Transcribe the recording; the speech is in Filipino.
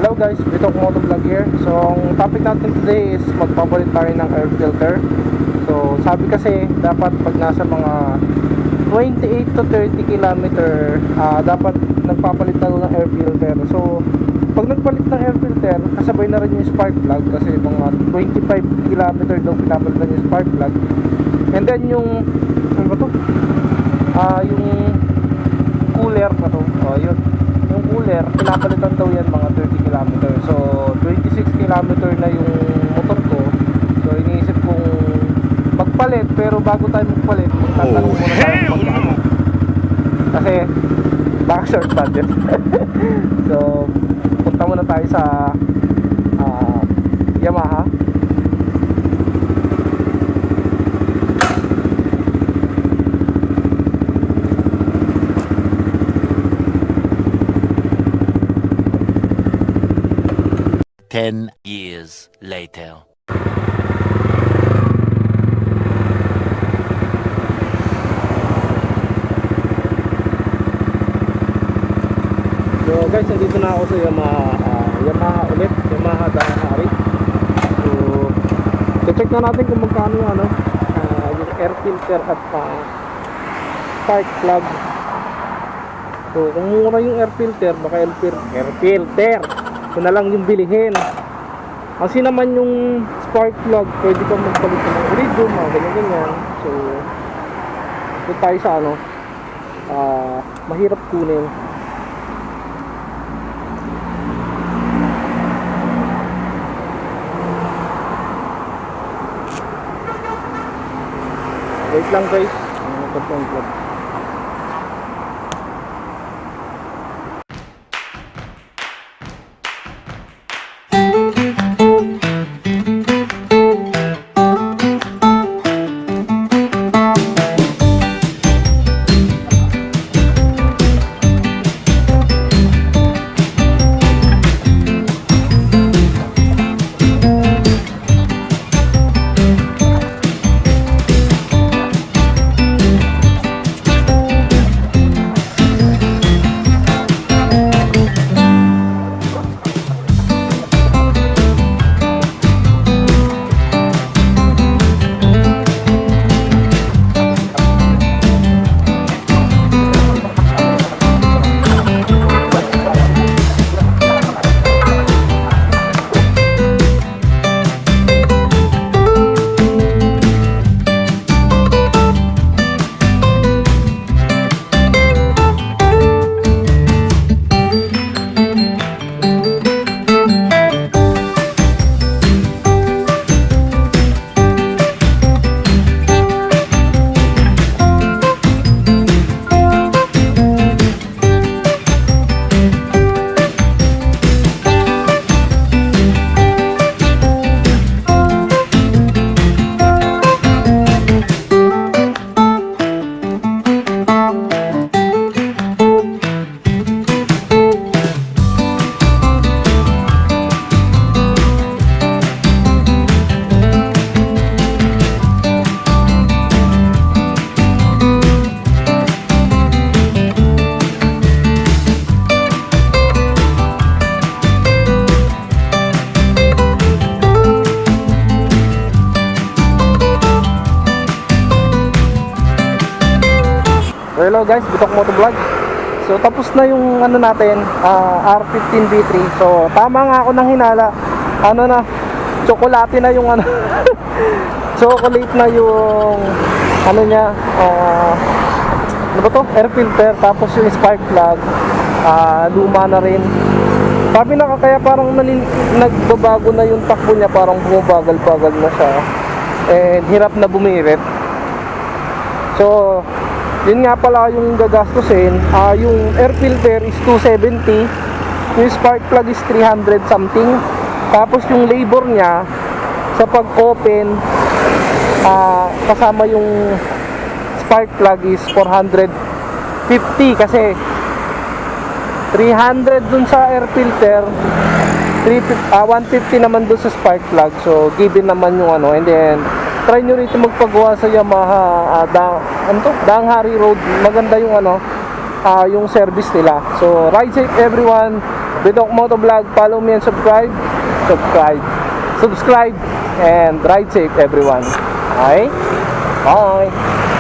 Hello guys, Bitok Motovlog here. So ang topic natin today is magpapalit tayo ng air filter. So sabi kasi dapat pag nasa mga 28 to 30 kilometer dapat nagpapalit na ng air filter. So pag nagpalit ng air filter, kasabay na rin yung spark plug kasi mga 25 kilometer daw pinapalitan yung spark plug. And then yung ano ba to? Yung cooler pa to. Yun. Yung cooler, pinapalitan daw yan mga 30 km. So 26 km na yung motor ko. So iniisip kong magpalit, pero bago tayo magpalit, tatanong muna tayo magkano. Kasi baka short budget. So punta muna tayo sa Yamaha. Ten years later. So guys, nandito na ako sa Yamaha ulit, Yamaha Dahari. So check na natin kung magkano yung air filter at spark plug. So kung mura yung air filter, baka air filter ito na lang yung bilihin. Kasi naman yung spark plug, pwede kang magpalit ng iridium, mga ganyan. So ito tayo sa mahirap kunin. Wait lang guys, ito yung plug. Hello guys, Bitok Motovlog. So tapos na yung natin, R15 V3. So tama nga ako ng hinala. Chocolate na yung chocolate na yung niya, ano ba to? Air filter, tapos yung spark plug, luma na rin. Sabi na kaya parang nagbabago na yung takbo niya, parang bumabagal-bagal na siya. And hirap na bumirit. So yun nga pala yung gagastusin. Yung air filter is 270, yung spark plug is 300 something, tapos yung labor niya sa pag-open kasama yung spark plug is 450 kasi 300 dun sa air filter, 150 naman dun sa spark plug. So given naman yung and then try nyo rito magpagawa sa Yamaha Danghari Road. Maganda yung yung service nila. So ride safe everyone. Bidok Motovlog, follow me and subscribe, and ride safe everyone. Okay? Bye!